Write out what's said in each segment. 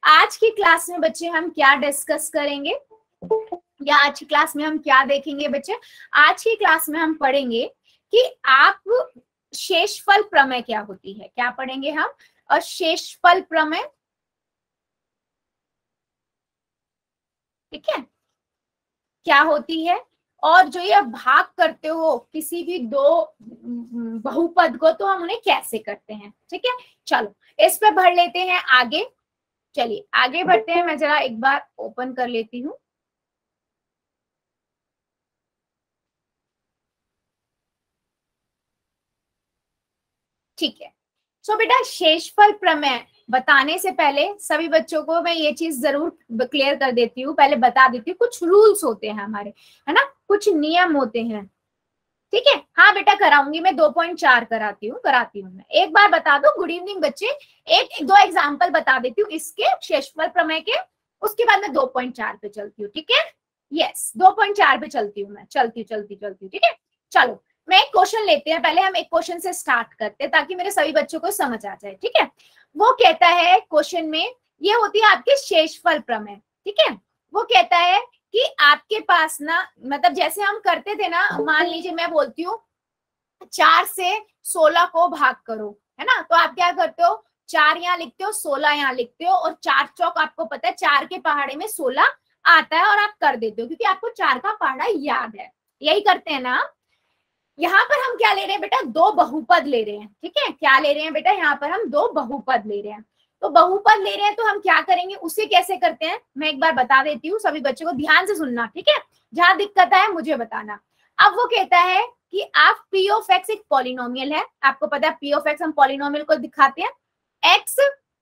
आज की क्लास में बच्चे हम क्या डिस्कस करेंगे, या आज की क्लास में हम क्या देखेंगे बच्चे? आज की क्लास में हम पढ़ेंगे कि आप शेषफल प्रमेय क्या होती है। क्या पढ़ेंगे हम? और शेषफल प्रमेय, ठीक है, क्या होती है, और जो ये भाग करते हो किसी भी दो बहुपद को, तो हम उन्हें कैसे करते हैं। ठीक है, चलो इस पे बढ़ लेते हैं आगे। चलिए आगे बढ़ते हैं, मैं जरा एक बार ओपन कर लेती हूँ। ठीक है, सो बेटा शेषफल प्रमेय बताने से पहले सभी बच्चों को मैं ये चीज जरूर क्लियर कर देती हूँ, पहले बता देती हूँ। कुछ रूल्स होते हैं हमारे, है ना, कुछ नियम होते हैं। ठीक है, हाँ बेटा कराऊंगी मैं, 2.4 कराती हूँ मैं। एक बार बता दो, गुड इवनिंग बच्चे, एक दो एग्जाम्पल बता देती हूँ इसके शेषफल प्रमेय के, उसके बाद मैं 2.4 पे चलती हूँ। ठीक है, यस 2.4 पे चलती हूँ मैं, चलती हूँ। ठीक है, चलो मैं एक क्वेश्चन लेते हैं, पहले हम एक क्वेश्चन से स्टार्ट करते हैं ताकि मेरे सभी बच्चों को समझ आ जाए। ठीक है, वो कहता है क्वेश्चन में, ये होती है आपके शेषफल प्रमेय। ठीक है, वो कहता है कि आपके पास ना, मतलब जैसे हम करते थे ना, मान लीजिए मैं बोलती हूँ 4 से 16 को भाग करो, है ना, तो आप क्या करते हो, 4 यहाँ लिखते हो, 16 यहाँ लिखते हो, और 4 चौक आपको पता है 4 के पहाड़े में 16 आता है, और आप कर देते हो क्योंकि आपको 4 का पहाड़ा याद है। यही करते हैं ना। यहाँ पर हम क्या ले रहे हैं बेटा, दो बहुपद ले रहे हैं। ठीक है, क्या ले रहे हैं बेटा, यहाँ पर हम दो बहुपद ले रहे हैं। तो बहुपद ले रहे हैं तो हम क्या करेंगे, उसे कैसे करते हैं मैं एक बार बता देती हूँ, सभी बच्चों को ध्यान से सुनना। ठीक है, जहां दिक्कत है मुझे बताना। अब वो कहता है कि आप पी ऑफ एक्स एक पॉलिनोमियल है, आपको पता है पी ऑफ एक्स हम पॉलिनोमियल को दिखाते हैं, एक्स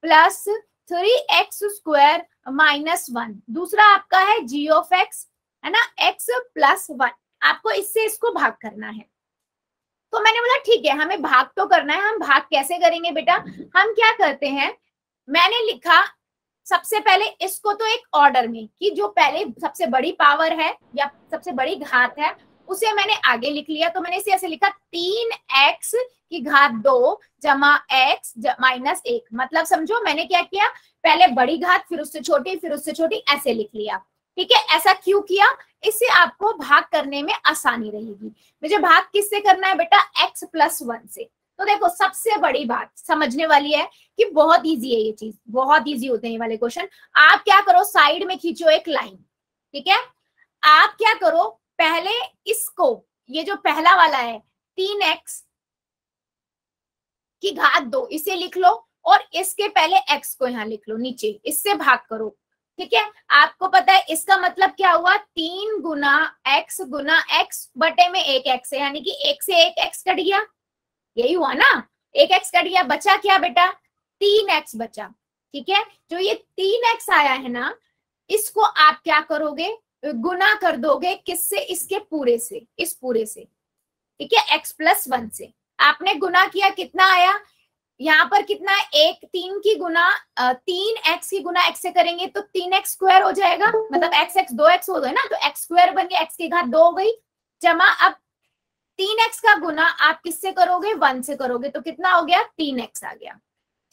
प्लस 3x² -1। दूसरा आपका है जी ऑफ एक्स, है ना, एक्स प्लस 1। आपको इससे इसको भाग करना है। तो मैंने बोला ठीक है, हमें भाग तो करना है, हम भाग कैसे करेंगे बेटा? हम क्या करते हैं, मैंने लिखा सबसे पहले इसको तो एक ऑर्डर में, कि जो पहले सबसे बड़ी पावर है या सबसे बड़ी घात है उसे मैंने आगे लिख लिया। तो मैंने इसे ऐसे लिखा 3x की घात 2 जमा x -1। मतलब समझो मैंने क्या किया, पहले बड़ी घात फिर उससे छोटी फिर उससे छोटी ऐसे लिख लिया। ठीक है, ऐसा क्यों किया? इससे आपको भाग करने में आसानी रहेगी। मुझे भाग किससे करना है बेटा, x + 1 से। तो देखो सबसे बड़ी बात समझने वाली है कि बहुत इजी है ये चीज, बहुत इजी होते हैं ये वाले क्वेश्चन। आप क्या करो, साइड में खींचो एक लाइन। ठीक है, आप क्या करो, पहले इसको, ये जो पहला वाला है 3x की घात 2 इसे लिख लो, और इसके पहले x को यहाँ लिख लो नीचे, इससे भाग करो। ठीक है, आपको पता है इसका मतलब क्या हुआ, 3 गुना x बटे में 1 x है, यानी कि 1 से 1 x कट गया, यही हुआ ना, 1 x कट गया, बचा क्या बेटा, 3x बचा। ठीक है, जो ये 3x आया है ना, इसको आप क्या करोगे, गुना कर दोगे किससे, इसके पूरे से, इस पूरे से। ठीक है, x + 1 से आपने गुना किया, कितना आया, यहाँ पर कितना है, 1 3 की गुना 3x की गुना x से करेंगे तो 3x² हो जाएगा, मतलब x 2x हो गए ना, तो x² बन गया, x की घात 2 हो गई, जमा अब 3x का गुना आप किससे करोगे, 1 से करोगे, तो कितना हो गया, 3x आ गया।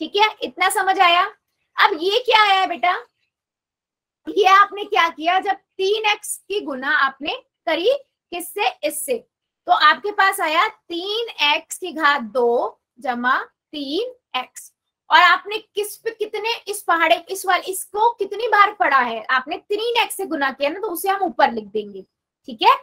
ठीक है, इतना समझ आया। अब ये क्या आया बेटा, ये आपने क्या किया, जब 3x की गुना आपने करी किससे, इससे, तो आपके पास आया 3x की घात 2 जमा 3x। और आपने किस पे कितने, इस पहाड़े इस वाले इसको कितनी बार पढ़ा है आपने, 3x से गुना किया ना, तो उसे हम ऊपर लिख देंगे। ठीक है,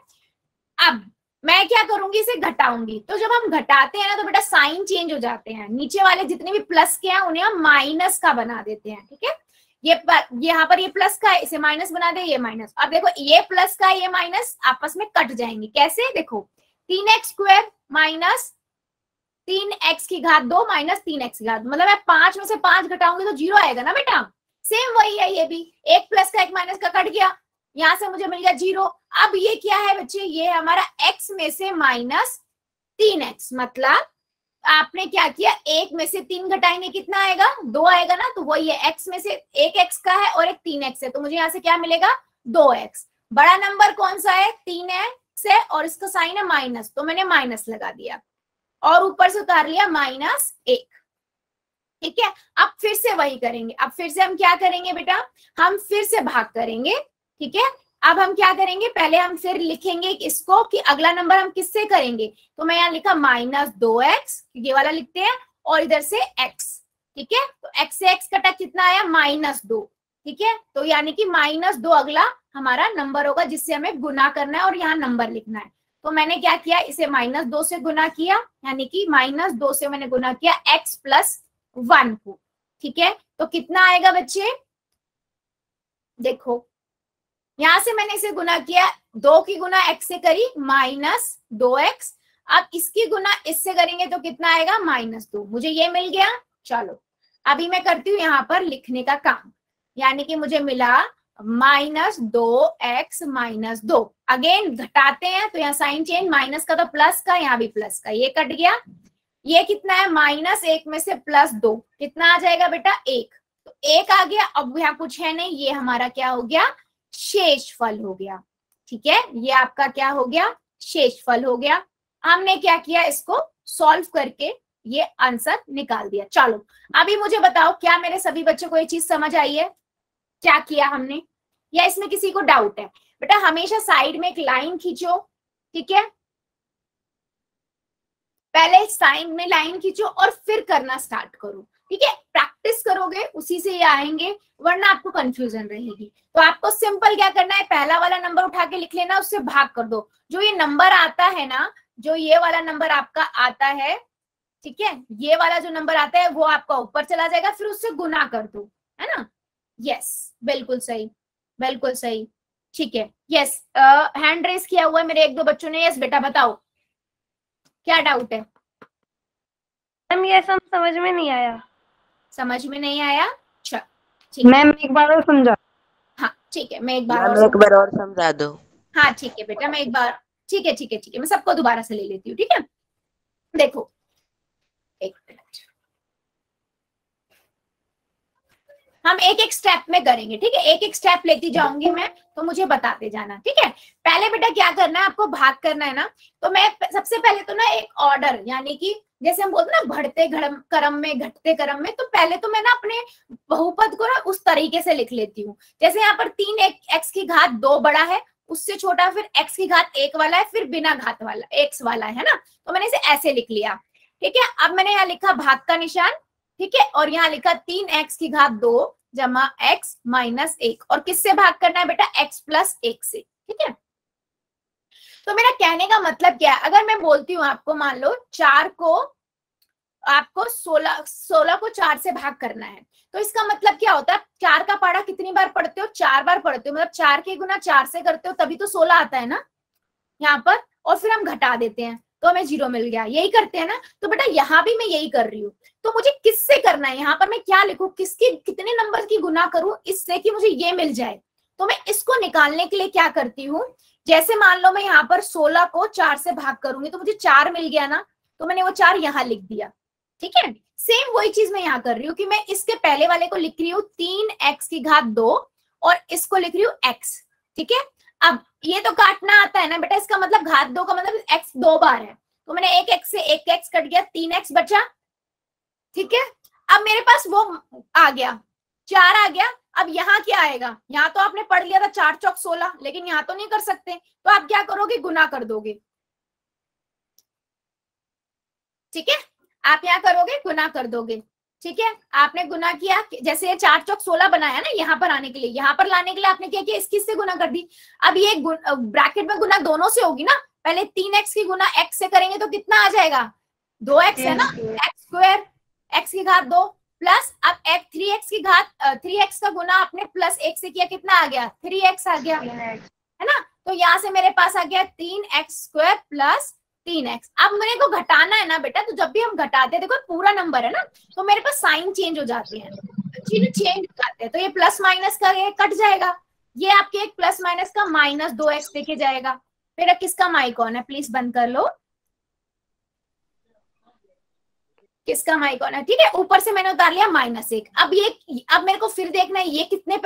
अब मैं क्या करूंगी, इसे घटाऊंगी। तो जब हम घटाते हैं ना तो बेटा साइन चेंज हो जाते हैं, नीचे वाले जितने भी प्लस के हैं उन्हें हम माइनस का बना देते हैं। ठीक है, ये यहाँ पर ये प्लस का है, इसे माइनस बना दे, ये माइनस। अब देखो ये प्लस का ये माइनस आपस में कट जाएंगे, कैसे, देखो 3x² माइनस 3x की घात 2 माइनस 3x की घात, मतलब मैं 5 में से 5 घटाऊंगी तो 0 आएगा ना बेटा। सेम वही है, ये भी एक प्लस का एक माइनस का कट गया, यहां से मुझे मिल गया 0। अब ये क्या है बच्चे, ये हमारा x में से -3x, मतलब आपने क्या किया, 1 में से 3 घटाएंगे कितना आएगा, 2 आएगा ना, तो वही है, x में से एक x का है और एक 3x है, तो मुझे यहाँ से क्या मिलेगा, 2x। बड़ा नंबर कौन सा है, 3x है, और इसका साइन है माइनस, तो मैंने माइनस लगा दिया, और ऊपर से उतार लिया -1। ठीक है, अब फिर से वही करेंगे। अब फिर से हम क्या करेंगे बेटा, हम फिर से भाग करेंगे। ठीक है, अब हम क्या करेंगे, पहले हम फिर लिखेंगे इसको कि अगला नंबर हम किससे करेंगे। तो मैं यहाँ लिखा -2x, ये वाला लिखते हैं, और इधर से x। ठीक है, तो x से x कटा कितना आया, -2। ठीक है, तो यानी कि -2 अगला हमारा नंबर होगा जिससे हमें गुना करना है और यहाँ नंबर लिखना है। तो मैंने क्या किया, इसे -2 से गुना किया, यानी कि -2 से मैंने गुना किया x + 1 को। ठीक है, तो कितना आएगा बच्चे, देखो यहां से मैंने इसे गुना किया, 2 की गुना x से करी -2x। अब इसकी गुना इससे करेंगे तो कितना आएगा, -2। मुझे ये मिल गया। चलो अभी मैं करती हूँ यहाँ पर लिखने का काम, यानी कि मुझे मिला -2x - 2। अगेन घटाते हैं तो यहाँ साइन चेंज, माइनस का तो प्लस का, यहाँ भी प्लस का, ये कट गया। ये कितना है, -1 में से +2 कितना आ जाएगा बेटा, 1। तो 1 आ गया। अब यहाँ कुछ है नहीं, ये हमारा क्या हो गया, शेषफल हो गया। ठीक है, ये आपका क्या हो गया, शेषफल हो गया। हमने क्या किया, इसको सॉल्व करके ये आंसर निकाल दिया। चलो अभी मुझे बताओ, क्या मेरे सभी बच्चों को ये चीज समझ आई है, क्या किया हमने, या इसमें किसी को डाउट है। बेटा हमेशा साइड में एक लाइन खींचो। ठीक है, पहले साइड में लाइन खींचो और फिर करना स्टार्ट करो। ठीक है, प्रैक्टिस करोगे उसी से ये आएंगे, वरना आपको कंफ्यूजन रहेगी। तो आपको सिंपल क्या करना है, पहला वाला नंबर उठा के लिख लेना, उससे भाग कर दो। जो ये नंबर आता है ना, जो ये वाला नंबर आपका आता है, ठीक है, ये वाला जो नंबर आता है वो आपका ऊपर चला जाएगा, फिर उससे गुना कर दो, है ना। यस, बिल्कुल सही, बिल्कुल सही। ठीक है, यस, हैंड रेस किया हुआ है मेरे 1-2 बच्चों ने। यस बेटा बताओ, क्या डाउट है। मैम ये सब समझ में नहीं आया। समझ में नहीं आया, अच्छा ठीक मैम एक बार और समझा। हाँ ठीक है, मैं एक बार मैम और एक बार और समझा दो। हाँ ठीक है बेटा, मैं एक बार, ठीक है ठीक है ठीक है, मैं सबको दोबारा से ले लेती हूँ। ठीक है, देखो एक मिनट, हम एक एक स्टेप में करेंगे। ठीक है, एक एक स्टेप लेती जाऊंगी मैं, तो मुझे बताते जाना। ठीक है, पहले बेटा क्या करना है, आपको भाग करना है ना। तो मैं सबसे पहले तो ना एक ऑर्डर, यानी कि जैसे हम बोलते ना बढ़ते क्रम में, घटते क्रम में, तो पहले तो मैं ना अपने बहुपद को ना उस तरीके से लिख लेती हूँ। जैसे यहाँ पर 3x⁻2 बड़ा है, उससे छोटा फिर x⁻1 वाला है, फिर बिना घात वाला x वाला है ना। तो मैंने इसे ऐसे लिख लिया। ठीक है, अब मैंने यहाँ लिखा भाग का निशान। ठीक है, और यहाँ लिखा 3x⁻2 जमा x - 1। और किससे भाग करना है बेटा, x + 1 से। ठीक है, तो मेरा कहने का मतलब क्या है, अगर मैं बोलती हूँ आपको, मान लो 4 को, आपको 16 को 4 से भाग करना है, तो इसका मतलब क्या होता है, 4 का पारा कितनी बार पढ़ते हो, 4 बार पढ़ते हो, मतलब 4 के गुना 4 से करते हो, तभी तो 16 आता है ना यहाँ पर। और फिर हम घटा देते हैं तो हमें 0 मिल गया, यही करते हैं ना। तो बेटा यहाँ भी मैं यही कर रही हूँ। तो मुझे किससे करना है, यहाँ पर मैं क्या लिखूं, किसके कितने नंबर की गुना करूं इससे कि मुझे ये मिल जाए। तो मैं इसको निकालने के लिए क्या करती हूँ, जैसे मान लो मैं यहाँ पर 16 को 4 से भाग करूंगी तो मुझे 4 मिल गया ना, तो मैंने वो 4 यहाँ लिख दिया। ठीक है, सेम वही चीज मैं यहाँ कर रही हूँ कि मैं इसके पहले वाले को लिख रही हूँ 3x⁻2 और इसको लिख रही हूँ x। ठीक है, अब ये तो काटना आता है ना बेटा, इसका मतलब घात 2 का मतलब x 2 बार है, तो मैंने एक x से एक x कट गया, 3x बचा। ठीक है, अब मेरे पास वो आ गया, 4 आ गया। अब यहाँ क्या आएगा, यहाँ तो आपने पढ़ लिया था 4 चौक 16, लेकिन यहाँ तो नहीं कर सकते, तो आप क्या करोगे, गुना कर दोगे। ठीक है, आप यहाँ करोगे, गुना कर दोगे। ठीक है, आपने गुना किया, जैसे ये 4 चौक 16 बनाया ना, यहाँ पर आने के लिए, यहाँ पर लाने के लिए आपने क्या किया, इसकी से गुना कर दी। अब ये ब्रैकेट में गुना दोनों से होगी ना, पहले 3x की गुना x से करेंगे तो कितना आ जाएगा, 2x है ना, x² x⁻2 प्लस अब 3x का गुना आपने +1 से किया, कितना आ गया, 3x आ गया, है ना। तो यहाँ से मेरे पास आ गया 3x² + 3x। अब मेरे को घटाना है ना बेटा, तो जब भी हम घटाते हैं, देखो पूरा नंबर है ना, तो मेरे पास साइन चेंज हो जाते हैं, चीजें चेंज हो जाते हैं, तो ये प्लस माइनस का ये कट जाएगा, ये आपके एक प्लस माइनस का -2x देके जाएगा। फिर किसका माइक ऑन है, प्लीज बंद कर लो, किसका माइक ऑन है। ठीक है, ऊपर से मैंने उतार लिया -1। अब मेरे को फिर देखना है ये कितनी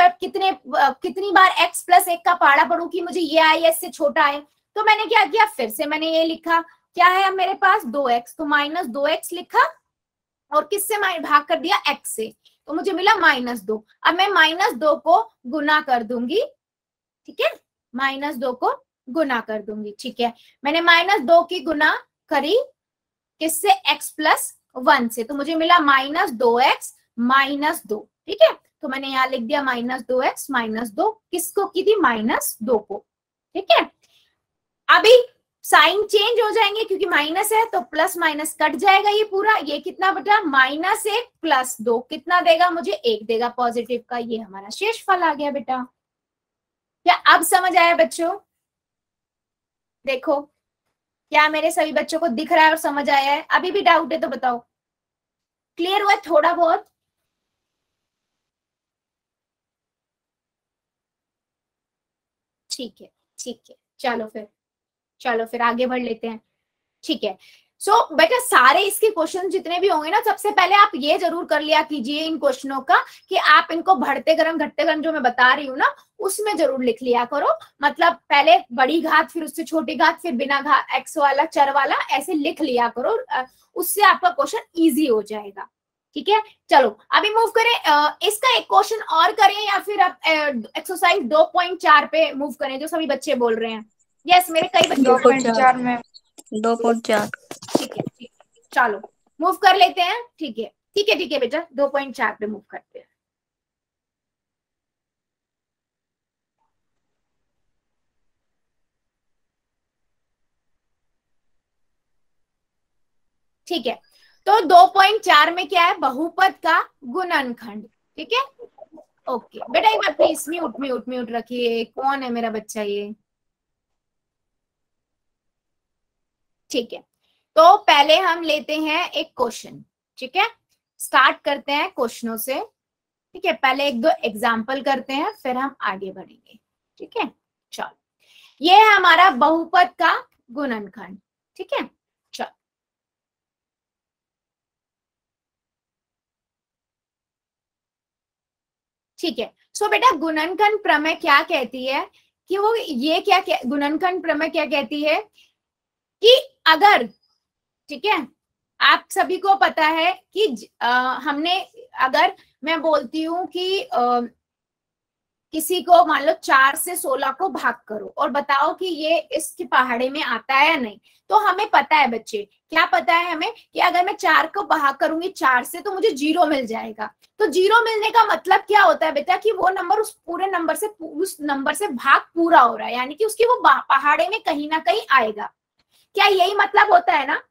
बार x + 1 का पाड़ा पढ़ू कि मुझे ये आए या इससे छोटा आए। तो मैंने क्या किया, फिर से मैंने ये लिखा, क्या है अब मेरे पास 2x, तो -2x लिखा। और किससे भाग कर दिया, x से, तो मुझे मिला -2। अब मैं -2 को गुना कर दूंगी, ठीक है, -2 को गुना कर दूंगी, ठीक है। मैंने -2 की गुना करी किससे, x + 1 से, तो मुझे मिला -2x -2, ठीक है। तो मैंने यहाँ लिख दिया -2x -2, किसको की थी, -2 को, ठीक है। अभी साइन चेंज हो जाएंगे क्योंकि माइनस है, तो प्लस माइनस कट जाएगा ये पूरा, ये कितना बटा, -1 + 2 कितना देगा मुझे, 1 देगा पॉजिटिव का, ये हमारा शेषफल आ गया बेटा। क्या अब समझ आया बच्चों? देखो क्या मेरे सभी बच्चों को दिख रहा है और समझ आया है? अभी भी डाउट है तो बताओ, क्लियर हुआ थोड़ा बहुत? ठीक है, ठीक है, चलो फिर आगे बढ़ लेते हैं, ठीक है। सो बेटा सारे इसके क्वेश्चन जितने भी होंगे ना, सबसे पहले आप ये जरूर कर लिया कीजिए इन क्वेश्चनों का कि आप इनको बढ़ते क्रम घटते क्रम जो मैं बता रही हूँ ना, उसमें जरूर लिख लिया करो। मतलब पहले बड़ी घात, फिर उससे छोटी घात, फिर बिना घात, एक्स वाला, चर वाला, ऐसे लिख लिया करो, उससे आपका क्वेश्चन ईजी हो जाएगा, ठीक है। चलो अभी मूव करें, इसका एक क्वेश्चन और करें या फिर आप एक्सरसाइज 2.4 पे मूव करें, जो सभी बच्चे बोल रहे हैं। यस मेरे कई बच्चे 2.4 में 2.4 ठीक है, ठीक है, चलो मूव कर लेते हैं, ठीक है, ठीक है, ठीक है बेटा, 2.4 पे मूव करते हैं। ठीक है, तो 2.4 में क्या है, बहुपद का गुणनखंड, ठीक है। ओके बेटा एक बार प्लीज म्यूट म्यूट म्यूट रखिए, कौन है मेरा बच्चा ये, ठीक है। तो पहले हम लेते हैं एक क्वेश्चन, ठीक है, स्टार्ट करते हैं क्वेश्चनों से, ठीक है। पहले एक दो एग्जाम्पल करते हैं, फिर हम आगे बढ़ेंगे, ठीक है। चलो ये है हमारा बहुपद का गुणनखंड, ठीक है। चलो ठीक है, सो बेटा गुणनखंड प्रमेय क्या कहती है कि वो ये क्या गुणनखंड प्रमेय क्या कहती है कि अगर, ठीक है, आप सभी को पता है कि हमने, अगर मैं बोलती हूँ कि किसी को मान लो 4 से 16 को भाग करो और बताओ कि ये इसकी पहाड़े में आता है या नहीं, तो हमें पता है बच्चे, क्या पता है हमें कि अगर मैं 4 को भाग करूंगी 4 से तो मुझे 0 मिल जाएगा। तो 0 मिलने का मतलब क्या होता है बेटा कि वो नंबर उस पूरे नंबर से, उस नंबर से भाग पूरा हो रहा है, यानी कि उसकी वो पहाड़े में कहीं ना कहीं आएगा। क्या यही मतलब होता है ना,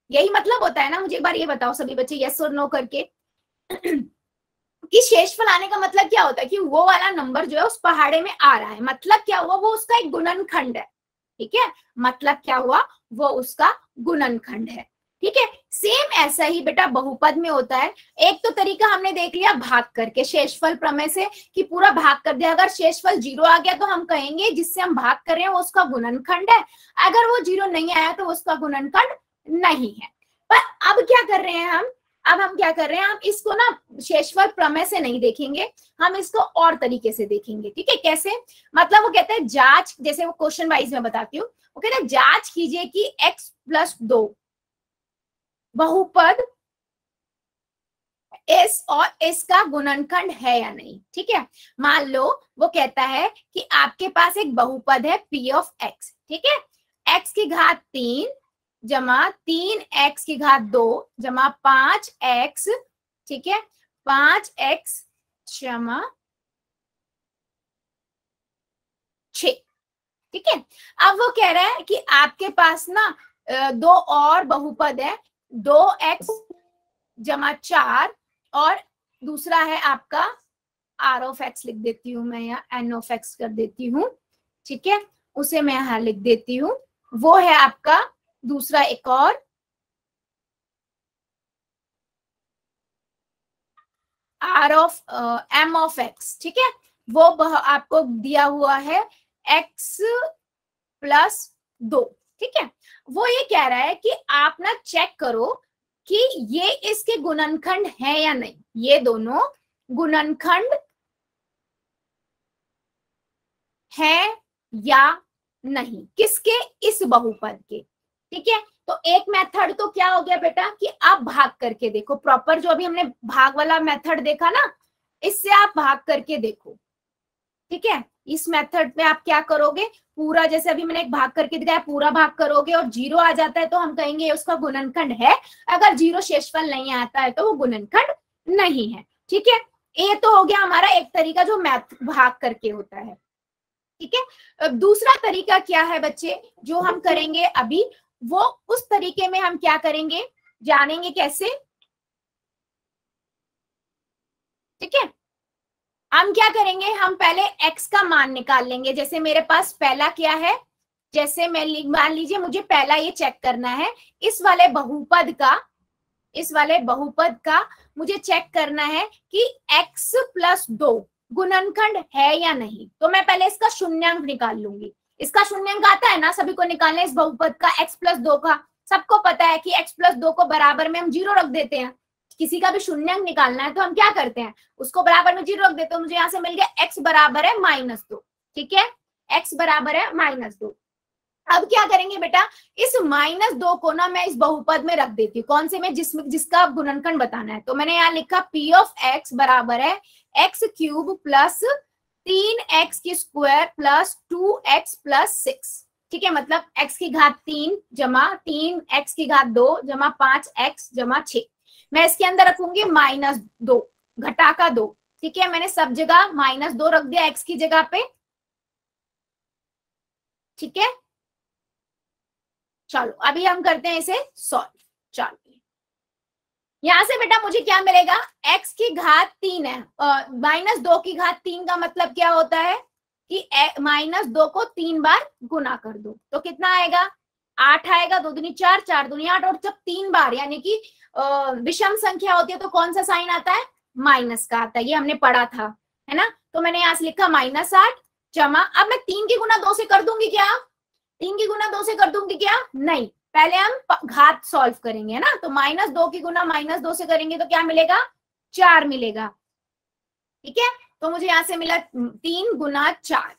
यही मतलब होता है ना? मुझे एक बार ये बताओ सभी बच्चे यस और नो करके कि शेषफल आने का मतलब क्या होता है कि वो वाला नंबर जो है उस पहाड़े में आ रहा है, मतलब क्या हुआ, वो उसका एक गुणनखंड है, ठीक है। मतलब क्या हुआ, वो उसका गुणनखंड है, ठीक है। सेम ऐसा ही बेटा बहुपद में होता है। एक तो तरीका हमने देख लिया भाग करके, शेषफल प्रमेय से कि पूरा भाग कर दिया, अगर शेषफल 0 आ गया तो हम कहेंगे जिससे हम भाग कर रहे हैं वो उसका गुणनखंड है, अगर वो 0 नहीं आया तो उसका गुणनखंड नहीं है। पर अब क्या कर रहे हैं हम, अब हम क्या कर रहे हैं, हम इसको ना शेषफल प्रमेय से नहीं देखेंगे, हम इसको और तरीके से देखेंगे, ठीक है। कैसे, मतलब वो कहते हैं जांच, जैसे वो क्वेश्चन वाइज में बताती हूँ, वो कहते हैं जांच कीजिए कि x + 2 बहुपद इस और इसका गुणनखंड है या नहीं, ठीक है। मान लो वो कहता है कि आपके पास एक बहुपद है p(x), ठीक है, x की घात 3 जमा 3x की घात 2 जमा 5x, ठीक है, 5x जमा 6, ठीक है। अब वो कह रहा है कि आपके पास ना दो और बहुपद है, 2x जमा 4 और दूसरा है आपका r(x) लिख देती हूँ मैं, या n(x) कर देती हूँ, ठीक है, उसे मैं यहां लिख देती हूँ। वो है आपका दूसरा एक और m(x), ठीक है, वो आपको दिया हुआ है x + 2, ठीक है। वो ये कह रहा है कि आप ना चेक करो कि ये इसके गुणनखंड है या नहीं, ये दोनों गुणनखंड है या नहीं, किसके, इस बहुपद के, ठीक है। तो एक मेथड तो क्या हो गया बेटा कि आप भाग करके देखो, प्रॉपर जो अभी हमने भाग वाला मेथड देखा ना, इससे आप भाग करके देखो। ठीक है, इस मेथड में आप क्या करोगे, पूरा जैसे अभी मैंने एक भाग करके दिखाया, पूरा भाग करोगे और जीरो आ जाता है तो हम कहेंगे ये उसका गुणनखंड है, अगर जीरो शेषफल नहीं आता है तो वो गुणनखंड नहीं है। ठीक है, ये तो हो गया हमारा एक तरीका जो मैथ भाग करके होता है। ठीक है, अब दूसरा तरीका क्या है बच्चे जो हम करेंगे अभी, वो उस तरीके में हम क्या करेंगे जानेंगे कैसे। ठीक है, हम क्या करेंगे, हम पहले x का मान निकाल लेंगे। जैसे मेरे पास पहला क्या है, जैसे मैं मान लीजिए मुझे पहला ये चेक करना है, इस वाले बहुपद का मुझे चेक करना है कि x प्लस 2 गुणनखंड है या नहीं। तो मैं पहले इसका शून्यांक निकाल लूंगी। इसका शून्यांक आता है ना सभी को निकालना, इस बहुपद का x प्लस 2 का। सबको पता है कि x प्लस 2 को बराबर में हम जीरो रख देते हैं। किसी का भी शून्यांक निकालना है तो हम क्या करते हैं, उसको बराबर में जीरो रख देते हैं। मुझे यहाँ से मिल गया x बराबर है -2। ठीक है, x बराबर है -2। अब क्या करेंगे बेटा, इस -2 को ना मैं इस बहुपद में रख देती हूँ। कौन से में, जिसका गुणनखंड बताना है। तो मैंने यहाँ लिखा p ऑफ x बराबर है x cube plus 3x² plus 2x plus 6। ठीक है, मतलब x की घात 3 जमा 3x की घात 2 जमा 5x जमा 6। मैं इसके अंदर रखूंगी -2 घटा का 2। ठीक है, मैंने सब जगह -2 रख दिया x की जगह पे। ठीक है, चलो अभी हम करते हैं इसे सॉल्व। चलो यहां से बेटा मुझे क्या मिलेगा, x की घात 3 है, -2 की घात 3 का मतलब क्या होता है कि -2 को 3 बार गुना कर दो तो कितना आएगा, 8 आएगा। 2 दूनी 4, 4 दूनी 8, और जब 3 बार यानी कि विषम संख्या होती है तो कौन सा साइन आता है, माइनस का आता है। ये हमने पढ़ा था, है ना। तो मैंने यहाँ से लिखा -8 जमा, अब मैं 3 की गुना 2 से कर दूंगी क्या, 3 की गुना 2 से कर दूंगी क्या, नहीं, पहले हम घात सॉल्व करेंगे, है ना। तो -2 की गुना -2 से करेंगे तो क्या मिलेगा, 4 मिलेगा। ठीक है, तो मुझे यहां से मिला 3 गुना 4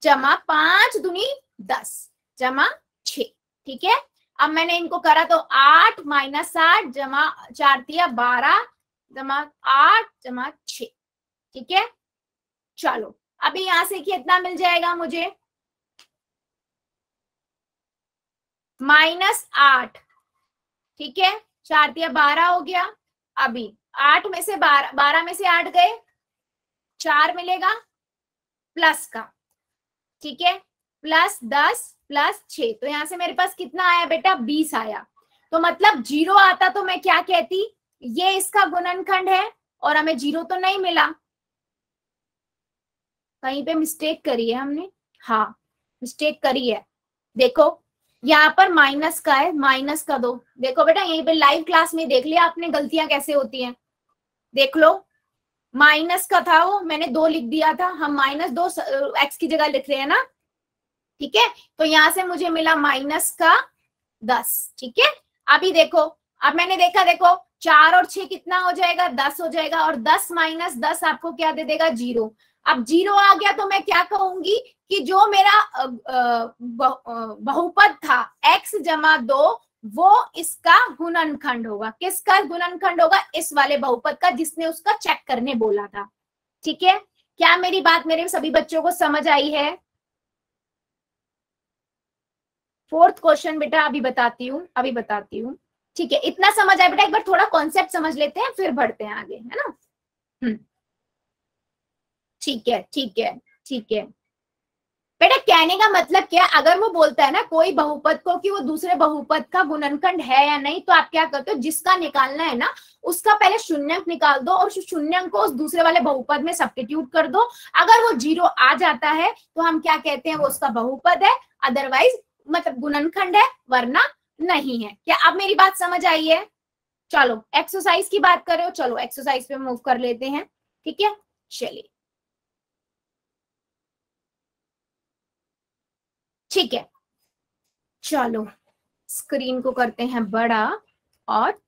जमा 5 दूनी 10 जमा 6। ठीक है, अब मैंने इनको करा तो 8 -8 जमा 4 दिया 12 जमा 8 जमा 6। ठीक है, चलो अभी यहां से कितना मिल जाएगा मुझे, -8। ठीक है, 4 दिया 12 हो गया। अभी 8 में से 12 में से 8 गए, 4 मिलेगा प्लस का। ठीक है, प्लस 10 प्लस 6, तो यहां से मेरे पास कितना आया बेटा, 20 आया। तो मतलब जीरो आता तो मैं क्या कहती, ये इसका गुणनखंड है, और हमें जीरो तो नहीं मिला, कहीं पे मिस्टेक करी है हमने। हाँ मिस्टेक करी है, देखो यहाँ पर माइनस का है, माइनस का 2। देखो बेटा यहीं पे लाइव क्लास में देख लिया आपने गलतियां कैसे होती हैं, देख लो। माइनस का था वो, मैंने 2 लिख दिया था, हम -2 x की जगह लिख रहे हैं ना। ठीक है, तो यहां से मुझे मिला -10। ठीक है, अभी देखो, अब मैंने देखा, देखो 4 और 6 कितना हो जाएगा, 10 हो जाएगा, और 10 - 10 आपको क्या दे देगा, 0। अब 0 आ गया तो मैं क्या कहूंगी कि जो मेरा बहुपद था x जमा 2, वो इसका गुणनखंड होगा। किसका गुणनखंड होगा, इस वाले बहुपद का जिसने उसका चेक करने बोला था। ठीक है, क्या मेरी बात मेरे सभी बच्चों को समझ आई है। 4th क्वेश्चन बेटा अभी बताती हूँ। ठीक है, इतना समझ आया बेटा, एक बार थोड़ा कॉन्सेप्ट समझ लेते हैं फिर बढ़ते हैं आगे, है ना। ठीक है ठीक है ठीक है बेटा, कहने का मतलब क्या, अगर वो बोलता है ना कोई बहुपद को कि वो दूसरे बहुपद का गुणनखंड है या नहीं, तो आप क्या करते हो, जिसका निकालना है ना उसका पहले शून्यंक निकाल दो और उस शून्यंक को उस दूसरे वाले बहुपद में सब्स्टिट्यूट कर दो। अगर वो 0 आ जाता है तो हम क्या कहते हैं, वो उसका बहुपद है, अदरवाइज मतलब गुणनखंड है, वरना नहीं है। क्या अब मेरी बात समझ आई है। चलो एक्सरसाइज की बात कर रहे हो, चलो एक्सरसाइज पे मूव कर लेते हैं। ठीक है, चलिए ठीक है, चलो स्क्रीन को करते हैं बड़ा, और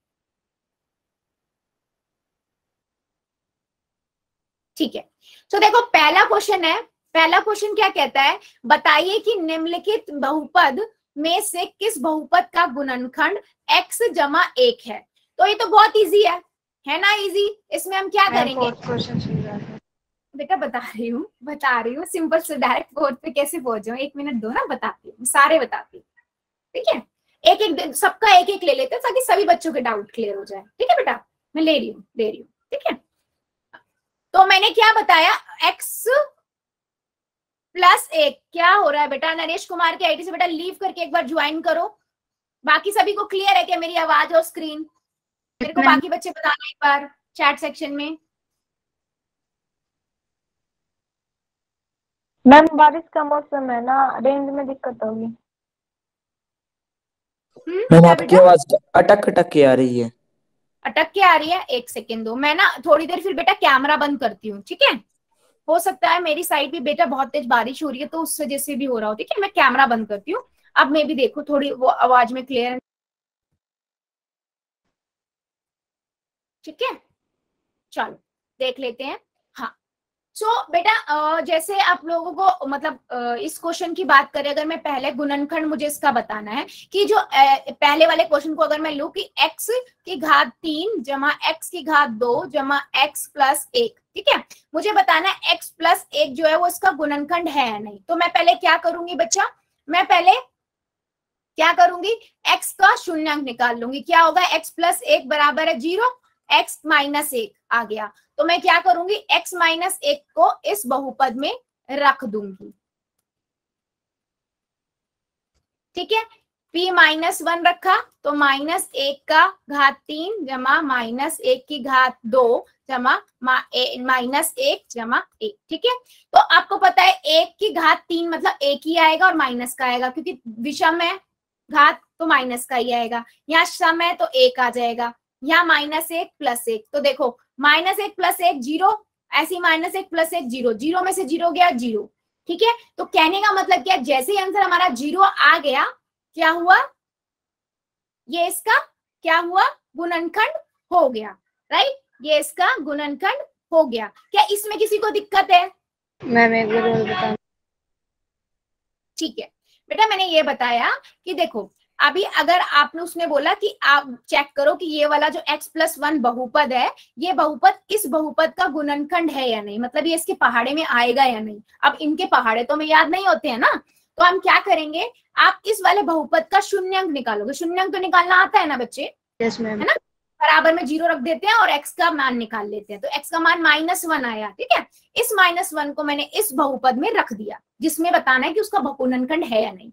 ठीक है। तो देखो पहला क्वेश्चन है, पहला क्वेश्चन क्या कहता है, बताइए कि निम्नलिखित बहुपद में से किस बहुपद का गुणनखंड x जमा 1 है? तो ये तो बहुत इजी है ना? इजी। इसमें हम क्या करेंगे बेटा? बता रही हूँ सिंपल से, डायरेक्ट फोर्थ पे कैसे पहुंच जाऊं? 1 मिनट दो ना, बताती हूँ, सारे बताती हूँ। ठीक है, एक एक सबका एक एक ले लेते हैं ताकि सभी बच्चों के डाउट क्लियर हो जाए। ठीक है बेटा, मैं ले रही हूँ। ठीक है, तो मैंने क्या बताया? x प्लस 1 क्या हो रहा है बेटा? नरेश कुमार के आईडी से बेटा लीव करके एक बार ज्वाइन करो। बाकी सभी को क्लियर है क्या मेरी आवाज और स्क्रीन? मेरे को बाकी बच्चे बताना एक बार चैट सेक्शन में। मैम बारिश का मौसम है ना, रेंज में दिक्कत होगी। मैम आपकी आवाज अटक अटक के आ रही है। अटक के आ रही है? एक सेकेंड दो, मैं ना थोड़ी देर फिर बेटा कैमरा बंद करती हूँ। ठीक है, हो सकता है मेरी साइड भी बेटा बहुत तेज बारिश हो रही है तो उस वजह से भी हो रहा हो। ठीक है, मैं कैमरा बंद करती हूँ। अब मैं भी देखो थोड़ी वो आवाज में क्लियर है। ठीक है, चलो देख लेते हैं। हाँ, सो बेटा जैसे आप लोगों को मतलब इस क्वेश्चन की बात करें, अगर मैं पहले गुणनखंड मुझे इसका बताना है कि जो पहले वाले क्वेश्चन को अगर मैं लूं कि x की घात 3 जमा x की घात 2 जमा x प्लस 1, ठीक है, मुझे बताना है x प्लस 1 जो है वो इसका गुणनखंड है या नहीं। तो मैं पहले क्या करूंगी बच्चा? मैं पहले क्या करूंगी? x का शून्यंक निकाल लूंगी। क्या होगा? x प्लस 1 बराबर है 0, x माइनस 1 आ गया। तो मैं क्या करूंगी? x माइनस 1 को इस बहुपद में रख दूंगी। ठीक है, p माइनस 1 रखा तो माइनस 1 का घात 3 जमा माइनस 1 की घात 2 जमा माइनस 1 जमा 1। ठीक है, तो आपको पता है 1 की घात 3 मतलब 1 ही आएगा और माइनस का आएगा, क्योंकि विषम है घात तो माइनस का ही आएगा। यहाँ सम है तो 1 आ जाएगा, यहाँ माइनस 1 प्लस 1। तो देखो माइनस 1 प्लस 1 0, ऐसी माइनस 1 प्लस 1 0, 0 में से 0 गया 0। ठीक है, तो कहने का मतलब क्या? जैसे ही आंसर हमारा 0 आ गया, क्या हुआ? ये इसका क्या हुआ? गुणनखंड हो गया। राइट, ये इसका गुणनखंड हो गया। क्या इसमें किसी को दिक्कत है? मैम एक बार और बता। ठीक है बेटा, मैंने ये बताया कि देखो अभी अगर आपने उसने बोला कि आप चेक करो कि ये वाला जो x प्लस 1 बहुपद है, ये बहुपद इस बहुपद का गुणनखंड है या नहीं, मतलब ये इसके पहाड़े में आएगा या नहीं। अब इनके पहाड़े तो हमें याद नहीं होते हैं ना, तो हम क्या करेंगे? आप इस वाले बहुपद का शून्यंक निकालोगे। शून्यंक तो निकालना आता है ना बच्चे? Yes ma'am. है ना, बराबर में 0 रख देते हैं और x का मान निकाल लेते हैं। तो x का मान -1 आया। ठीक है, इस -1 को मैंने इस बहुपद में रख दिया जिसमें बताना है कि उसका गुणनखंड है या नहीं।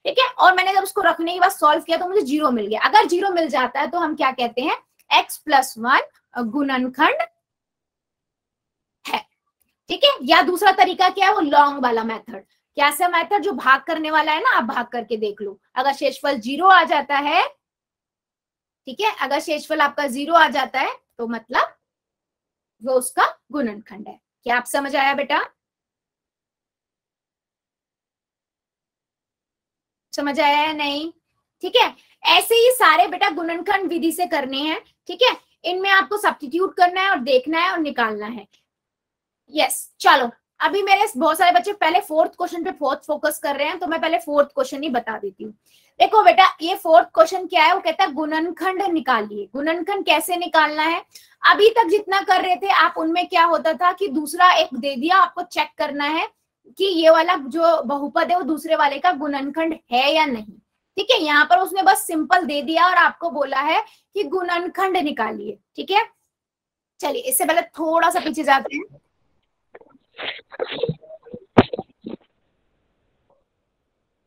ठीक है, और मैंने जब उसको रखने के बाद सॉल्व किया तो मुझे 0 मिल गया। अगर 0 मिल जाता है तो हम क्या कहते हैं? x प्लस 1 गुणनखंड है। ठीक है, या दूसरा तरीका क्या है? वो लॉन्ग वाला मेथड। कैसा मेथड? जो भाग करने वाला है ना, आप भाग करके देख लो। अगर शेषफल 0 आ जाता है, ठीक है, अगर शेषफल आपका 0 आ जाता है तो मतलब वो उसका गुणनखंड है। क्या आप समझ आया बेटा? समझ आया है नहीं? ठीक है, ऐसे ही सारे बेटा गुणनखंड विधि से करने हैं। ठीक है, इनमें आपको सब्स्टिट्यूट करना है और देखना है और निकालना है। यस, चलो अभी मेरे बहुत सारे बच्चे पहले फोर्थ क्वेश्चन पे फोर्थ फोकस कर रहे हैं, तो मैं पहले फोर्थ क्वेश्चन ही बता देती हूँ। देखो बेटा, ये फोर्थ क्वेश्चन क्या है? वो कहता है गुणनखंड निकालिए। गुणनखंड कैसे निकालना है? अभी तक जितना कर रहे थे आप, उनमें क्या होता था कि दूसरा एक दे दिया, आपको चेक करना है कि ये वाला जो बहुपद है वो दूसरे वाले का गुणनखंड है या नहीं। ठीक है, यहाँ पर उसने बस सिंपल दे दिया और आपको बोला है कि गुणनखंड निकालिए। ठीक है, चलिए इससे पहले थोड़ा सा पीछे जाते हैं।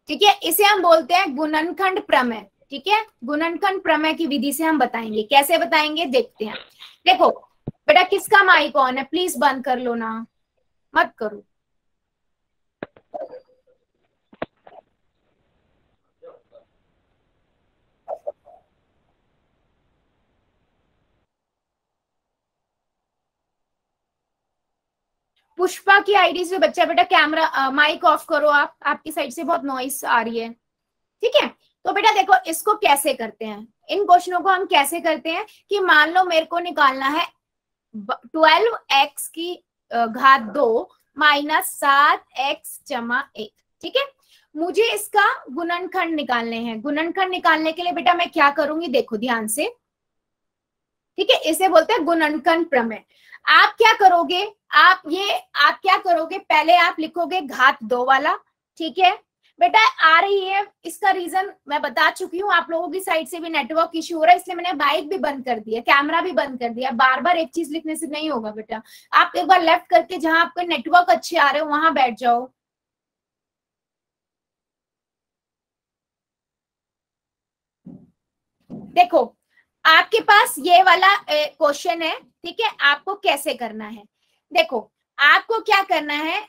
ठीक है, इसे हम बोलते हैं गुणनखंड प्रमेय। ठीक है, गुणनखंड प्रमेय की विधि से हम बताएंगे। कैसे बताएंगे देखते हैं। देखो बेटा, किसका माइक ऑन है? प्लीज बंद कर लो ना, मत करो। पुष्पा की आईडी से बच्चा बेटा कैमरा माइक ऑफ करो। आप, आपकी साइड से बहुत नॉइस आ रही है। ठीक है, तो बेटा देखो इसको कैसे करते हैं। इन क्वेश्चनों को हम कैसे करते हैं कि मान लो मेरे को निकालना है 12x की घात 2 माइनस 7x जमा 1। ठीक है, मुझे इसका गुणनखंड निकालने हैं। गुणनखंड निकालने के लिए बेटा मैं क्या करूंगी, देखो ध्यान से, ठीक है, इसे बोलते हैं गुणनखंड प्रमेय। आप क्या करोगे, आप क्या करोगे, पहले आप लिखोगे घात 2 वाला, ठीक है बेटा, आ रही है। इसका रीजन मैं बता चुकी हूँ, आप लोगों की साइड से भी नेटवर्क इश्यू हो रहा है, इसलिए मैंने माइक भी बंद कर दिया, कैमरा भी बंद कर दिया। बार बार एक चीज लिखने से नहीं होगा बेटा, आप एक बार लेफ्ट करके जहां आपके नेटवर्क अच्छे आ रहे हो वहां बैठ जाओ। देखो आपके पास ये वाला क्वेश्चन है, ठीक है, आपको कैसे करना है, देखो आपको क्या करना है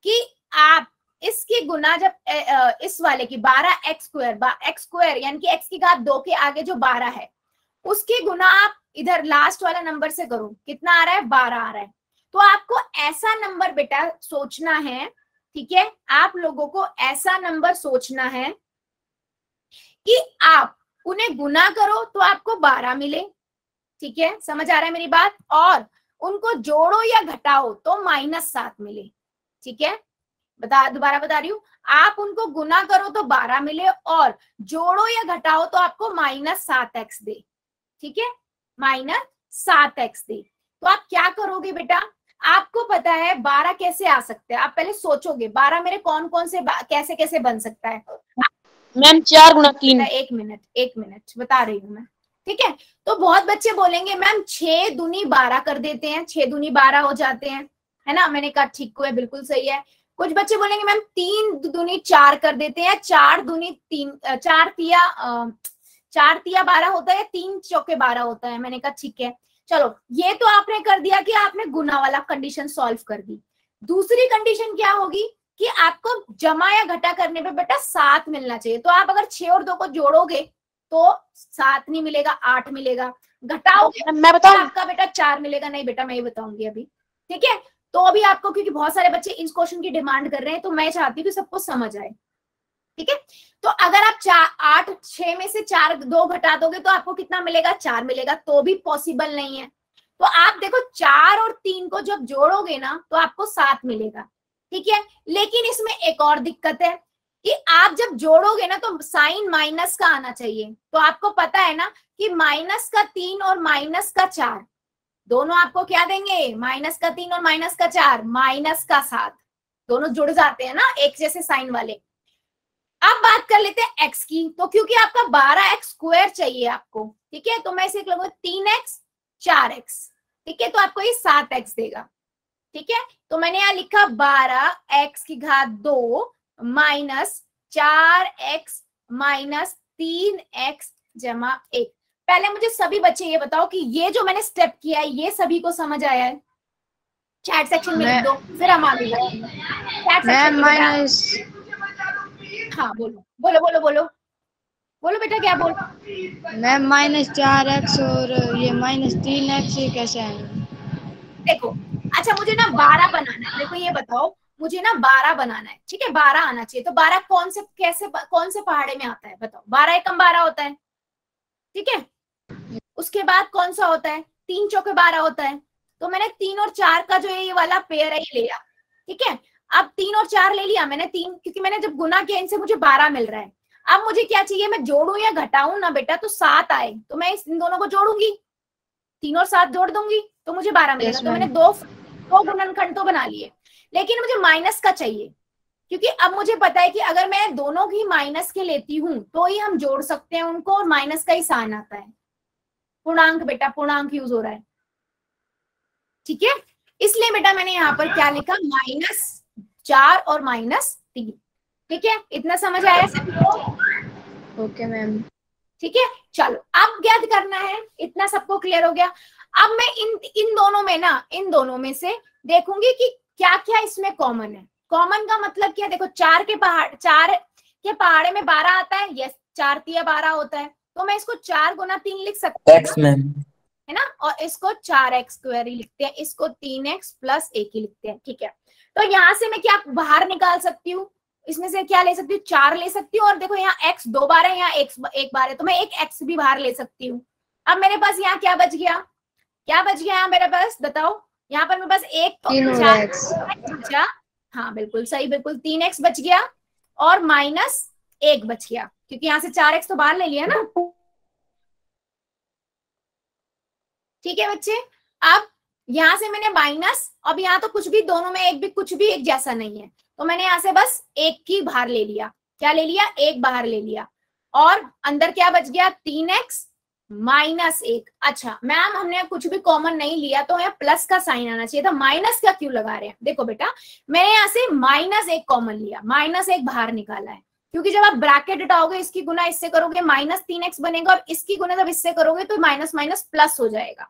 कि आप इसकी गुना जब इस वाले की 12x² यानी कि x की घात 2 के आगे जो 12 है उसकी गुना आप इधर लास्ट वाला नंबर से करो, कितना आ रहा है, 12 आ रहा है। तो आपको ऐसा नंबर बेटा सोचना है, ठीक है, आप लोगों को ऐसा नंबर सोचना है कि आप उन्हें गुना करो तो आपको 12 मिले, ठीक है, समझ आ रहा है मेरी बात, और उनको जोड़ो या घटाओ तो -7 मिले, ठीक है, दोबारा बता रही हूँ, आप उनको गुना करो तो 12 मिले और जोड़ो या घटाओ तो आपको -7x दे, ठीक है, -7x दे। तो आप क्या करोगे बेटा, आपको पता है 12 कैसे आ सकते हैं, आप पहले सोचोगे 12 मेरे कौन कौन से कैसे कैसे बन सकता है। मैम 4 गुना 3। एक मिनट बता रही हूँ मैं, ठीक है। तो बहुत बच्चे बोलेंगे मैम 6 दूनी 12 कर देते हैं, 6 दूनी 12 हो जाते हैं, है ना, मैंने कहा ठीक है, बिल्कुल सही है। कुछ बच्चे बोलेंगे मैम 3 दूनी 4 कर देते हैं, 4 दूनी 3, 4 तिया 12 होता है, 3 चौके 12 होता है, मैंने कहा ठीक है। चलो ये तो आपने कर दिया कि आपने गुना वाला कंडीशन सॉल्व कर दी। दूसरी कंडीशन क्या होगी कि आपको जमा या घटा करने पे बेटा 7 मिलना चाहिए। तो आप अगर 6 और 2 को जोड़ोगे तो 7 नहीं मिलेगा, 8 मिलेगा, घटाओगे मैं बताऊं, आपका बेटा 4 मिलेगा। नहीं बेटा मैं ये बताऊंगी अभी, ठीक है। तो अभी आपको, क्योंकि बहुत सारे बच्चे इस क्वेश्चन की डिमांड कर रहे हैं तो मैं चाहती हूँ कि सबको समझ आए, ठीक है। तो अगर आप 8 6 में से 4 2 घटा दोगे तो आपको कितना मिलेगा, 4 मिलेगा, तो भी पॉसिबल नहीं है। तो आप देखो 4 और 3 को जब जोड़ोगे ना तो आपको 7 मिलेगा, ठीक है। लेकिन इसमें एक और दिक्कत है कि आप जब जोड़ोगे ना तो साइन माइनस का आना चाहिए। तो आपको पता है ना कि -3 और -4 दोनों आपको क्या देंगे, -3 और -4 -7, दोनों जुड़ जाते हैं ना एक जैसे साइन वाले। अब बात कर लेते हैं x की। तो क्योंकि आपका 12x² चाहिए आपको, ठीक है, तो मैं इसे लिखूंगा 3x 4x, ठीक है, तो आपको ये 7x देगा, ठीक है। तो मैंने यहाँ लिखा 12x की घात 2 -4x -3x जमा 1। पहले मुझे सभी बच्चे ये बताओ कि ये जो मैंने स्टेप किया है ये सभी को समझ आया है? चैट सेक्शन में लिख दो, फिर हम आगे बढ़ेंगे। चैट सेक्शन में हाँ बोलो बोलो बोलो बोलो बोलो बेटा, क्या बोल? मैम -4x और ये -3x कैसे है? देखो अच्छा मुझे ना 12 बनाना है, देखो ये बताओ मुझे ना 12 बनाना है, ठीक है, 12 आना चाहिए। तो 12 कौन से पहाड़े में आता है बताओ? 12 एकम 12 होता है, ठीक है। उसके बाद कौन सा होता है? 3 चौके 12 होता है। तो मैंने 3 और 4 का जो ये वाला पेयर है ये लिया, ठीक है। अब 3 और 4 ले लिया मैंने, 3 क्योंकि मैंने जब गुना किया इनसे मुझे 12 मिल रहा है। अब मुझे क्या चाहिए, मैं जोड़ू या घटाऊं ना बेटा, तो 7 आए तो मैं इन दोनों को जोड़ूंगी, 3 और 7 जोड़ दूंगी तो मुझे 12 मिलेगा। तो मैंने दो गुणनखंड तो बना लिए, लेकिन मुझे माइनस का चाहिए, क्योंकि अब मुझे पता है कि अगर मैं दोनों की माइनस के लेती हूँ तो ही हम जोड़ सकते हैं उनको, और माइनस का ही साइन आता है। पूर्णांक बेटा, पूर्णांक यूज हो रहा है, ठीक है। इसलिए बेटा मैंने यहाँ पर क्या लिखा, -4 और -3, ठीक है। इतना समझ आया सबको? ओके मैम, ठीक है। चलो अब क्या करना है, इतना सबको क्लियर हो गया। अब मैं इन दोनों में से देखूंगी कि क्या क्या इसमें कॉमन है। कॉमन का मतलब क्या, देखो 4 के पहाड़े में 12 आता है, यस 4 तिया 12 होता है, तो मैं इसको 4 गुना 3 लिख सकती हूँ, है ना, और इसको 4x² ही लिखते हैं, इसको 3x + 1 ही लिखते हैं, ठीक है। तो यहाँ से मैं क्या बाहर निकाल सकती हूँ, इसमें से क्या ले सकती हूँ, 4 ले सकती हूँ, और देखो यहाँ x 2 बार है, यहाँ x 1 बार है, तो मैं एक x भी बाहर ले सकती हूँ। अब मेरे पास यहाँ क्या बच गया यहाँ मेरे पास, बताओ, यहाँ पर मेरे पास 1 4 बचा, हाँ बिल्कुल सही, बिल्कुल 3x बच गया, और -1 बच गया, क्योंकि यहाँ से 4x तो बाहर ले लिया ना। ठीक है बच्चे, अब यहाँ से मैंने माइनस, अब यहाँ तो कुछ भी दोनों में एक भी कुछ भी एक जैसा नहीं है, तो मैंने यहाँ से बस 1 की बाहर ले लिया। क्या ले लिया? 1 बाहर ले लिया। और अंदर क्या बच गया? 3x -1। अच्छा मैम हमने कुछ भी कॉमन नहीं लिया, तो यहाँ प्लस का साइन आना चाहिए था, माइनस का क्यों लगा रहे हैं? देखो बेटा मैंने यहाँ से -1 कॉमन लिया, -1 बाहर निकाला है, क्योंकि जब आप ब्रैकेट हटाओगे, इसकी गुना इससे करोगे -3x बनेगा, और इसकी गुना जब इससे करोगे तो माइनस माइनस प्लस हो जाएगा।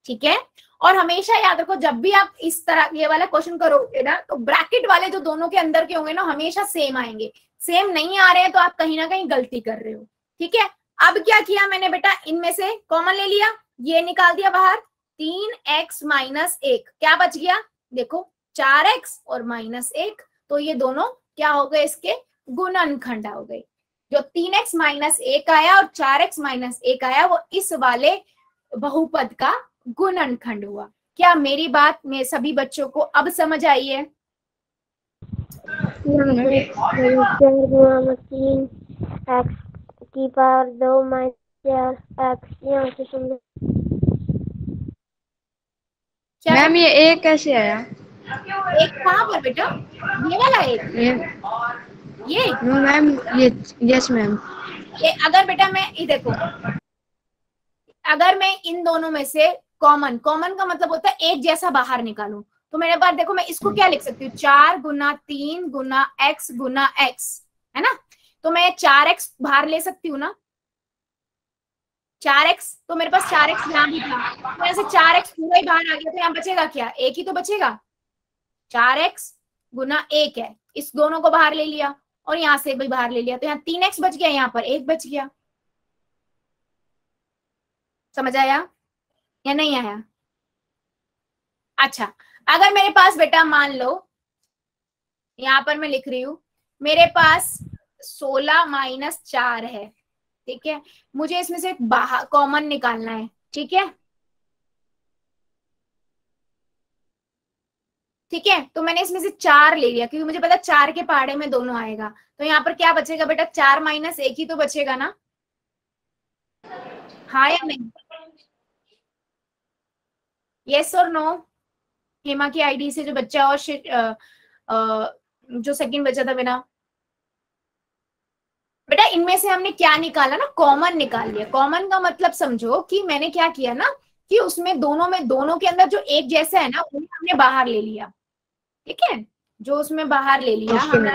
ठीक है, और हमेशा याद रखो जब भी आप इस तरह ये वाला क्वेश्चन करोगे ना, तो ब्रैकेट वाले जो दोनों के अंदर के होंगे ना, हमेशा सेम आएंगे। सेम नहीं आ रहे हैं तो आप कहीं ना कहीं गलती कर रहे हो। ठीक है, अब क्या किया मैंने बेटा, इनमें से कॉमन ले लिया, ये निकाल दिया बाहर, 3x -1 क्या बच गया? देखो 4x और -1, तो ये दोनों क्या हो गए? इसके गुणनखंड हो गए। जो 3x -1 आया और 4x -1 आया, वो इस वाले बहुपद का गुणनखंड हुआ। क्या मेरी बात में सभी बच्चों को अब समझ आई है? 4×3x⁴ -4x यहाँ से समझो। मैम ये एक कैसे आया? एक कहाँ पर बेटा? ये वाला एक, ये नो मैम, ये यस मैम। ये अगर बेटा मैं ये देखो, अगर मैं इन दोनों में से कॉमन का मतलब होता है एक जैसा बाहर निकालूं, तो मेरे पास देखो मैं इसको क्या लिख सकती हूँ? 4 × 3 × x × x, है ना? तो मैं 4x बाहर ले सकती हूँ ना, 4x, तो मेरे पास 4x यहाँ भी था, तो यहाँ से 4x पूरा ही बाहर आ गया, तो यहाँ बचेगा क्या? एक ही तो बचेगा। 4x × 1 है, इस दोनों को बाहर ले लिया और यहाँ से भी बाहर ले लिया, तो यहाँ 3x बच गया, यहाँ पर 1 बच गया। समझ आया या नहीं आया? अच्छा, अगर मेरे पास बेटा मान लो यहाँ पर मैं लिख रही हूं, मेरे पास 16 - 4 है। ठीक है, मुझे इसमें से बाहर कॉमन निकालना है। ठीक है, ठीक है, तो मैंने इसमें से 4 ले लिया, क्योंकि मुझे पता 4 के पहाड़े में दोनों आएगा, तो यहाँ पर क्या बचेगा बेटा? 4 - 1 ही तो बचेगा ना, हाँ या नहीं? यस और नो? हेमा की आईडी से जो बच्चा और जो सेकंड बचा था मेरा बेटा, इनमें से हमने क्या निकाला ना? कॉमन निकाल लिया। कॉमन का मतलब समझो कि मैंने क्या किया ना, कि उसमें दोनों के अंदर जो एक जैसा है ना, उन्हें हमने बाहर ले लिया। ठीक है, जो उसमें बाहर ले लिया हमने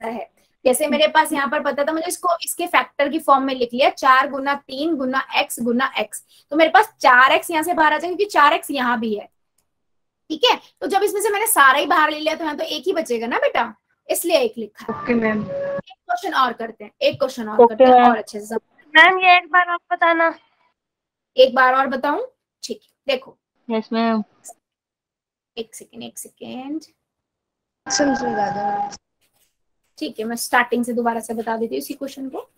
है। जैसे मेरे पास यहाँ पर पता था, मुझे इसको इसके फैक्टर की फॉर्म में लिख लिया, 4 × 3 × x × x, तो मेरे पास 4x यहाँ से बाहर आ जाएगा, क्योंकि 4x यहाँ भी है। ठीक है, तो जब इसमें से मैंने सारा ही बाहर ले लिया, तो यहाँ तो एक ही बचेगा ना बेटा, इसलिए 1 लिखा है। Okay ma'am. एक क्वेश्चन और करते हैं, एक क्वेश्चन और करते हैं और अच्छे से। मैम ये एक बार आप बताना। एक बार और बताऊं? ठीक है, देखो। Yes ma'am. एक सेकेंड। समझा दो। ठीक है, मैं स्टार्टिंग से दोबारा से बता देती हूँ इसी क्वेश्चन को।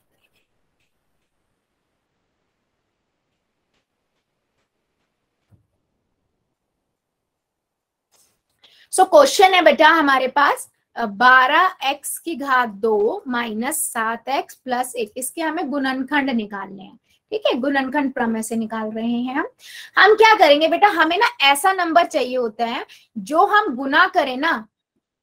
सो क्वेश्चन है बेटा हमारे पास 12x⁻² - 7x + 1, इसके हमें गुणनखंड निकालने हैं। ठीक है, गुणनखंड प्रमेय से निकाल रहे हैं हम क्या करेंगे बेटा, हमें ना ऐसा नंबर चाहिए होता है जो हम गुना करें ना,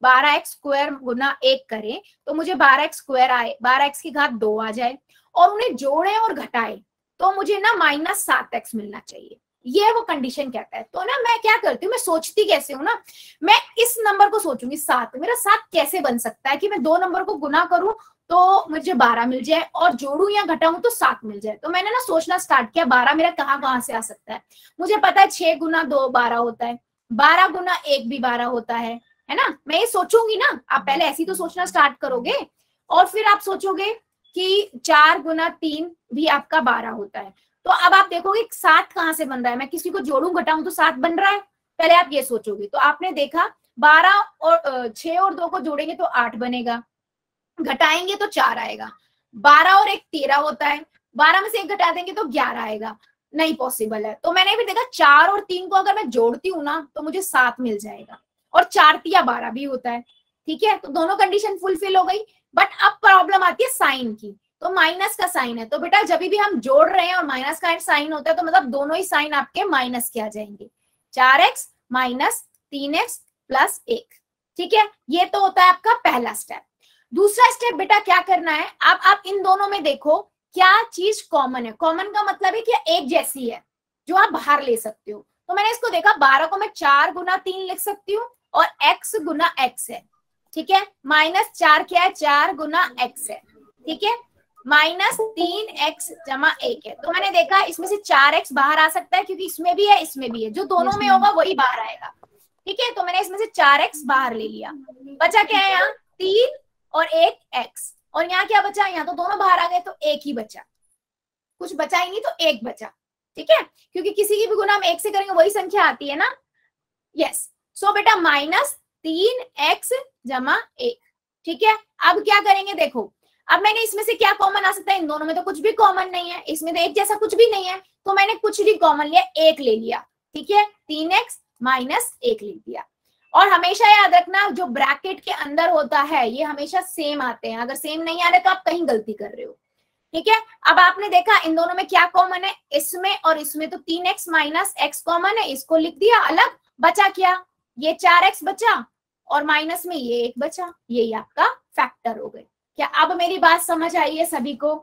12x² × 1 करें तो मुझे 12x² आए, 12x⁻² आ जाए, और उन्हें जोड़े और घटाए तो मुझे ना -7x मिलना चाहिए। ये वो कंडीशन कहता है। तो ना मैं क्या करती हूँ, मैं सोचती कैसे हूँ ना, मैं इस नंबर को सोचूंगी 7, मेरा 7 कैसे बन सकता है कि मैं 2 नंबर को गुना करूं तो मुझे 12 मिल जाए, और जोड़ू या घटाऊं तो 7 मिल जाए। तो मैंने ना सोचना स्टार्ट किया 12 मेरा कहाँ से आ सकता है। मुझे पता है 6 × 2 12 होता है, 12 × 1 भी 12 होता है ना। मैं ये सोचूंगी ना, आप पहले ऐसी तो सोचना स्टार्ट करोगे, और फिर आप सोचोगे कि 4 × 3 भी आपका 12 होता है। तो अब आप देखोगे 7 कहाँ से बन रहा है, मैं किसी को जोड़ूं घटाऊं तो 7 बन रहा है, पहले आप ये सोचोगे। तो आपने देखा 12 और 6 और 2 को जोड़ेंगे तो 8 बनेगा, घटाएंगे तो 4 आएगा, 12 और 1 13 होता है, 12 में से 1 घटा देंगे तो 11 आएगा, नहीं पॉसिबल है। तो मैंने भी देखा 4 और 3 को अगर मैं जोड़ती हूँ ना तो मुझे 7 मिल जाएगा, और 4 × 3 = 12 भी होता है। ठीक है, तो दोनों कंडीशन फुलफिल हो गई। बट अब प्रॉब्लम आती है साइन की, तो माइनस का साइन है, तो बेटा जब भी हम जोड़ रहे हैं और माइनस का साइन होता है तो मतलब दोनों ही साइन आपके माइनस के आ जाएंगे, 4x माइनस 3x प्लस 1। ठीक है, ये तो होता है आपका पहला स्टेप। दूसरा स्टेप बेटा क्या करना है, आप इन दोनों में देखो क्या चीज कॉमन है। कॉमन का मतलब है कि एक जैसी है जो आप बाहर ले सकते हो। तो मैंने इसको देखा 12 को मैं 4 गुना 3 लिख सकती हूँ और x गुना x है। ठीक है, माइनस 4 क्या है, 4 गुना x है। ठीक है, माइनस 3x जमा 1 है। तो मैंने देखा इसमें से 4x बाहर आ सकता है क्योंकि इसमें भी है इसमें भी है, जो दोनों में होगा वही बाहर आएगा। ठीक है, तो मैंने इसमें से 4x बाहर ले लिया, बचा क्या है यहाँ 3 और 1 x, और यहाँ क्या बचा, यहाँ तो दोनों बाहर आ गए तो 1 ही बचा, कुछ बचा ही नहीं तो 1 बचा। ठीक है, क्योंकि किसी की भी गुना हम 1 से करेंगे वही संख्या आती है ना। यस, सो बेटा माइनस 3x जमा 1। ठीक है, अब क्या करेंगे देखो, अब मैंने इसमें से क्या कॉमन आ सकता है, इन दोनों में तो कुछ भी कॉमन नहीं है, इसमें तो एक जैसा कुछ भी नहीं है, तो मैंने कुछ भी कॉमन लिया, 1 ले लिया। ठीक है, 3x माइनस 1 ले लिया। और हमेशा याद रखना जो ब्रैकेट के अंदर होता है ये हमेशा सेम आते हैं, अगर सेम नहीं आ रहे तो आप कहीं गलती कर रहे हो। ठीक है, अब आपने देखा इन दोनों में क्या कॉमन है, इसमें और इसमें तो 3x माइनस x कॉमन है, इसको लिख दिया अलग, बचा क्या, ये 4x बचा और माइनस में ये 1 बचा, यही आपका फैक्टर हो गए। क्या अब मेरी बात समझ आई है सभी को?